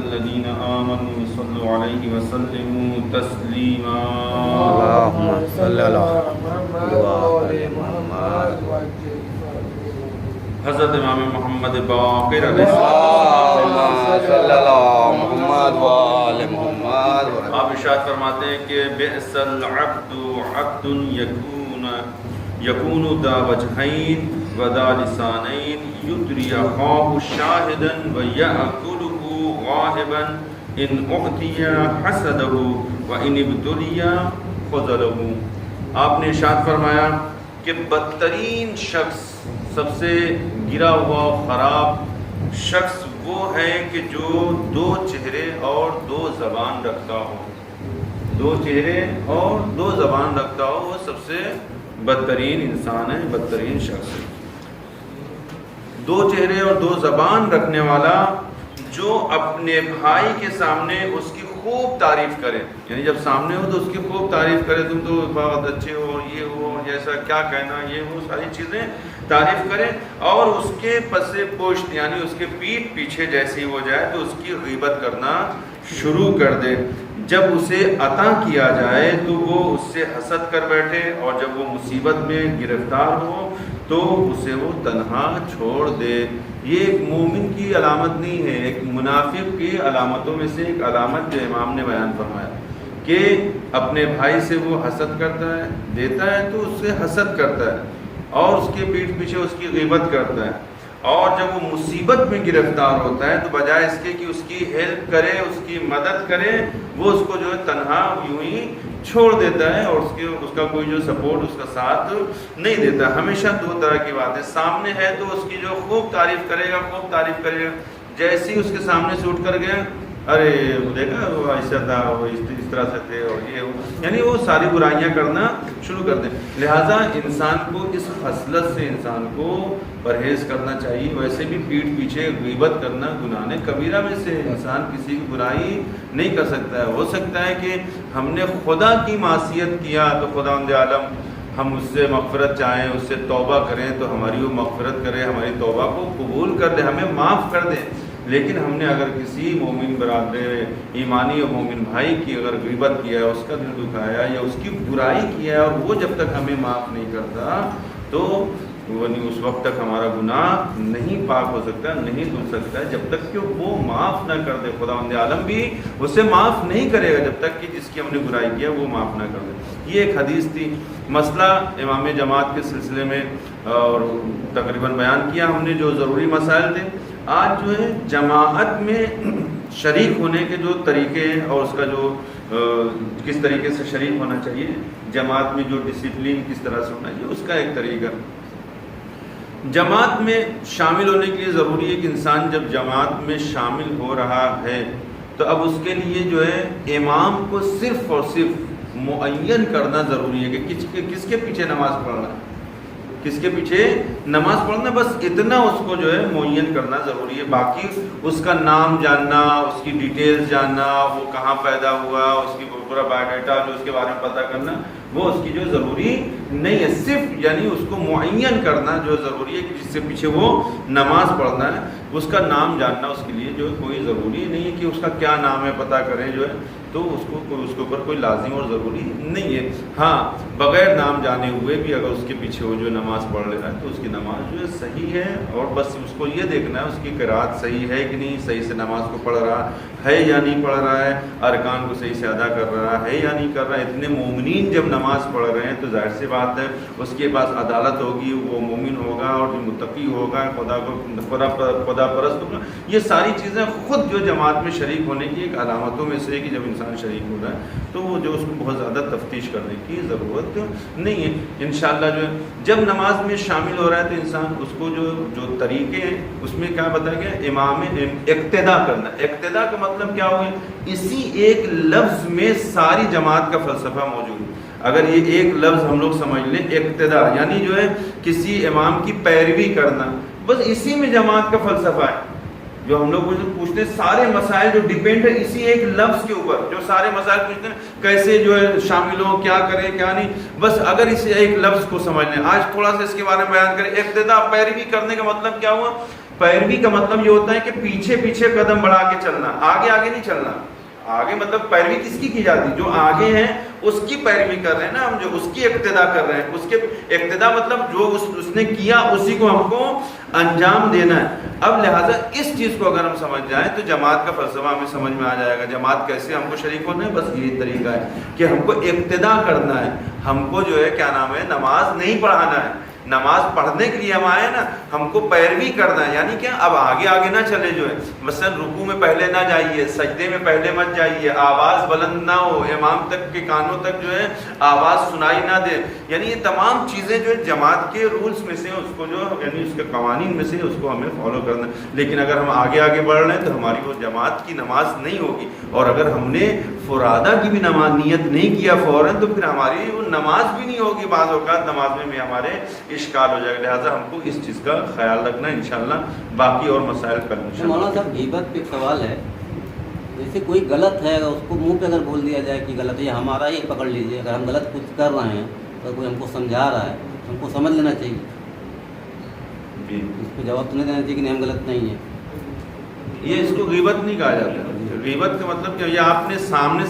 الذين آمنوا صلوا عليه وسلموا تسليما اللهم صل على محمد. حضرت امام محمد باقر علیہ اللهم صل على محمد وآل محمد. آپ ارشاد فرماتے ہیں کہ بئس العبد عبد یکون ذا وجہین وذا لسانین یدری اخاہ شاہدا ویأکلہ غاہبا ان اعطی حسدہ وان ابتلی خذلہ. آپ نے ارشاد فرمایا کہ بدترین شخص، سب سے گرا ہوا خراب شخص وہ ہے کہ جو دو چہرے اور دو زبان رکھتا ہو. دو چہرے اور دو زبان رکھتا ہو، وہ سب سے بدترین انسان ہے، بدترین شخص ہے. دو چہرے اور دو زبان رکھنے والا جو اپنے بھائی کے سامنے اس کی خوب تعریف کرے، یعنی جب سامنے ہو تو اس کی خوب تعریف کرے، تم تو بہت اچھے ہو، یہ ہو، جیسا کیا کہنا، یہ وہ ساری چیزیں تعریف کرے، اور اس کے پس پشت یعنی اس کے پیٹھ پیچھے جیسی ہو جائے تو اس کی غیبت کرنا شروع کر دے. جب اسے عطا کیا جائے تو وہ اس سے حسد کر بیٹھے، اور جب وہ مصیبت میں گرفتار ہو تو اسے وہ تنہا چھوڑ دے. یہ ایک مومن کی علامت نہیں ہے، ایک منافق کی علامتوں میں سے ایک علامت جو امام نے بیان فرمایا کہ اپنے بھائی سے وہ حسد کرتا ہے، دیتا ہے تو اس سے حسد کرتا ہے اور اس کے پیٹھ پیچھے اس کی غیبت کرتا ہے، اور جب وہ مصیبت میں گرفتار ہوتا ہے تو بجائے اس کے کہ اس کی ہیلپ کرے، اس کی مدد کرے، وہ اس کو جو ہے تنہا یوں ہی چھوڑ دیتا ہے، اور اس کا کوئی جو سپورٹ، اس کا ساتھ نہیں دیتا. ہمیشہ دو طرح کی بات ہے، سامنے ہے تو اس کی جو خوب تعریف کرے گا، خوب تعریف کرے گا، جیسے ہی اس کے سامنے سے اٹھ کر گیا، ارے وہ دیکھا وہ ایسا تھا، وہ اس طرح سے تھے، اور یہ یعنی وہ ساری برائیاں کرنا شروع کر دیں. لہٰذا انسان کو اس خصلت سے انسان کو پرہیز کرنا چاہیے. ویسے بھی پیٹھ پیچھے غیبت کرنا گناہ کبیرہ میں سے، انسان کسی کی برائی نہیں کر سکتا ہے. ہو سکتا ہے کہ ہم نے خدا کی معصیت کیا تو خداوند عالم ہم اس سے مغفرت چاہیں، اس سے توبہ کریں تو ہماری وہ مغفرت کرے، ہماری توبہ کو قبول کر دے، ہمیں معاف کر دے. لیکن ہم نے اگر کسی مومن برادر ایمانی اور مومن بھائی کی اگر غیبت کیا ہے، اس کا دل دکھایا یا اس کی برائی کیا ہے، اور وہ جب تک ہمیں معاف نہیں کرتا تو اس وقت تک ہمارا گناہ نہیں پاک ہو سکتا، نہیں دھل سکتا ہے، جب تک کہ وہ معاف نہ کر دے. خداوند عالم بھی اسے معاف نہیں کرے گا جب تک کہ جس کی ہم نے برائی کیا وہ معاف نہ کر دے. یہ ایک حدیث تھی. مسئلہ امام جماعت کے سلسلے میں اور تقریباً بیان کیا ہم نے جو ضروری مسائل تھے. آج جو ہے جماعت میں شریک ہونے کے جو طریقے ہیں اور اس کا جو کس طریقے سے شریک ہونا چاہیے، جماعت میں جو ڈسپلن کس طرح سے ہونا چاہیے، اس کا ایک طریقہ. جماعت میں شامل ہونے کے لیے ضروری ہے کہ انسان جب جماعت میں شامل ہو رہا ہے تو اب اس کے لیے جو ہے امام کو صرف اور صرف معین کرنا ضروری ہے کہ کس کے پیچھے نماز پڑھنا ہے، کس کے پیچھے نماز پڑھنا، بس اتنا اس کو جو ہے معین کرنا ضروری ہے. باقی اس کا نام جاننا، اس کی ڈیٹیلز جاننا، وہ کہاں پیدا ہوا، اس کی پورا بایو ڈیٹا جو اس کے بارے میں پتہ کرنا، وہ اس کی جو ضروری نہیں ہے. صرف یعنی اس کو معین کرنا جو ضروری ہے کہ جس سے پیچھے وہ نماز پڑھنا ہے، اس کا نام جاننا اس کے لیے جو ہے کوئی ضروری نہیں ہے کہ اس کا کیا نام ہے پتہ کریں جو ہے، تو اس کے اوپر کوئی لازم اور ضروری نہیں ہے. ہاں بغیر نام جانے ہوئے بھی اگر اس کے پیچھے وہ جو نماز پڑھ لے رہا ہے تو اس کی نماز جو ہے صحیح ہے، اور بس اس کو یہ دیکھنا ہے اس کی قرات صحیح ہے کہ نہیں، صحیح سے نماز کو پڑھ رہا ہے یا نہیں پڑھ رہا ہے، ارکان کو صحیح سے ادا کر رہا ہے یا نہیں کر رہا ہے. اتنے مومنین جب نماز پڑھ رہے ہیں تو ظاہر سی بات ہے اس کے پاس عدالت ہوگی، وہ مومن ہوگا اور جو متقی ہوگا، خدا پرست ہوگا. یہ ساری چیزیں خود جو جماعت میں شریک ہونے کی ایک علامتوں میں سے ہے کہ جب انسان شریک ہو رہا ہے تو وہ جو اس کو بہت زیادہ تفتیش کرنے کی ضرورت نہیں ہے. انشاءاللہ جو ہے جب نماز میں شامل ہو رہا ہے تو انسان اس کو جو طریقے ہیں اس میں کیا بتایا گیا، امام اقتدا کرنا. اقتدا کا مطلب کیا ہوا، اسی ایک لفظ میں ساری جماعت کا فلسفہ موجود ہے. اگر یہ ایک لفظ ہم لوگ سمجھ لیں، اقتدا یعنی جو ہے کسی امام کی پیروی کرنا، بس اسی میں جماعت کا فلسفہ ہے. جو ہم لوگ پوچھتے ہیں سارے مسائل جو ڈیپینڈ ہے اسی ایک لفظ کے اوپر، جو سارے مسائل پوچھتے ہیں کیسے جو ہے شامل ہو، کیا کریں کیا نہیں، بس اگر اس ایک لفظ کو سمجھ لیں. آج تھوڑا سا اس کے بارے میں بیان کریں. اقتدا پیروی کرنے کا مطلب کیا ہوا پیروی کا مطلب یہ ہوتا ہے کہ پیچھے پیچھے قدم بڑھا کے چلنا، آگے آگے نہیں چلنا. آگے مطلب پیروی کس کی جاتی؟ جو آگے ہیں اس کی پیروی کر رہے ہیں نا ہم، جو اس کی اقتدا کر رہے ہیں. اس کے اقتدا مطلب جو اس نے کیا اسی کو ہم کو انجام دینا ہے. اب لہٰذا اس چیز کو اگر ہم سمجھ جائیں تو جماعت کا فلسفہ ہمیں سمجھ میں آ جائے گا. جماعت کیسے ہم کو شریک ہونا ہے، بس یہی طریقہ ہے کہ ہم کو اقتدا کرنا ہے. ہم کو جو ہے کیا نام ہے، نماز نہیں پڑھانا ہے. نماز پڑھنے کے لیے ہم آئے نا، ہم کو پیروی کرنا ہے. یعنی کیا، اب آگے آگے نہ چلے جو ہے. مثلا رکوع میں پہلے نہ جائیے، سجدے میں پہلے مت جائیے، آواز بلند نہ ہو، امام تک کے کانوں تک جو ہے آواز سنائی نہ دے. یعنی یہ تمام چیزیں جو ہے جماعت کے رولز میں سے اس کو جو یعنی اس کے قوانین میں سے اس کو ہمیں فالو کرنا ہے. لیکن اگر ہم آگے آگے بڑھ رہے ہیں تو ہماری وہ جماعت کی نماز نہیں ہوگی. اور اگر ہم نے فرادہ کی بھی نماز نیت نہیں کیا فوراً تو پھر ہماری وہ نماز بھی نہیں ہوگی. بعض اوقات نماز میں بھی ہمارے اشکال ہو جائے گا. لہٰذا ہم کو اس چیز کا خیال رکھنا ہے. انشاءاللہ باقی اور مسائل کل مولانا صاحب غیبت پہ ایک سوال ہے. جیسے کوئی غلط ہے اگر اس کو منہ پہ اگر بول دیا جائے کہ غلط ہے، ہمارا ہی پکڑ لیجیے، اگر ہم غلط کچھ کر رہے ہیں تو کوئی ہم کو سمجھا رہا ہے ہم کو سمجھ لینا چاہیے. اس کو جواب تو نہیں دینا چاہیے کہ نہیں ہم غلط نہیں ہیں. یہ اس کو غیبت نہیں کہا جاتا. غیبت کا مطلب کیا، یہ آپ نے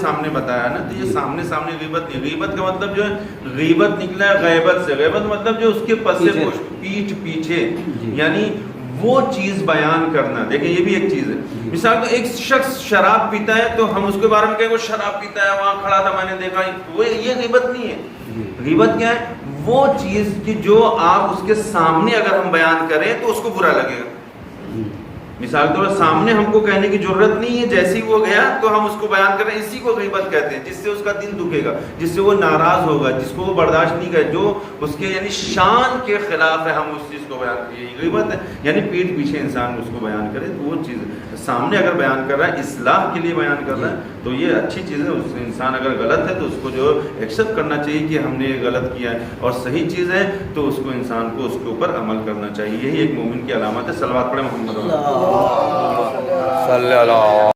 سامنے بتایا نا، تو یہ سامنے غیبت نہیں. غیبت کا مطلب جو ہے غیبت نکلا ہے غیبت سے. غیبت مطلب جو اس کے پسے پیٹھ پیچھے یعنی وہ چیز بیان کرنا. دیکھیں یہ بھی ایک چیز ہے. مثال تو ایک شخص شراب پیتا ہے تو ہم اس کے بارے میں کہیں وہ شراب پیتا ہے، وہاں کھڑا تھا میں نے دیکھا، یہ غیبت نہیں ہے. غیبت کیا ہے؟ وہ چیز کی جو آپ اس کے سامنے اگر ہم بیان کریں تو اس کو برا لگے گا. مثال طور پر سامنے ہم کو کہنے کی ضرورت نہیں ہے، جیسے ہی وہ گیا تو ہم اس کو بیان کریں، اسی کو غیبت کہتے ہیں. جس سے اس کا دل دکھے گا، جس سے وہ ناراض ہوگا، جس کو وہ برداشت نہیں کرے، جو اس کے یعنی شان کے خلاف ہے، ہم اس چیز کو بیان کریں. یہ غیبت ہے. یعنی پیٹھ پیچھے انسان اس کو بیان کرے تو وہ چیز ہے. سامنے اگر بیان کر رہا ہے، اصلاح کے لیے بیان کر رہا ہے تو یہ اچھی چیز ہے. اس انسان اگر غلط ہے تو اس کو جو ایکسیپٹ کرنا چاہیے کہ ہم نے یہ غلط کیا ہے، اور صحیح چیز ہے تو اس کو انسان کو اس کے اوپر عمل کرنا چاہیے. یہی ایک مومن کی علامت ہے. صلوات پڑھیں محمد صلی اللہ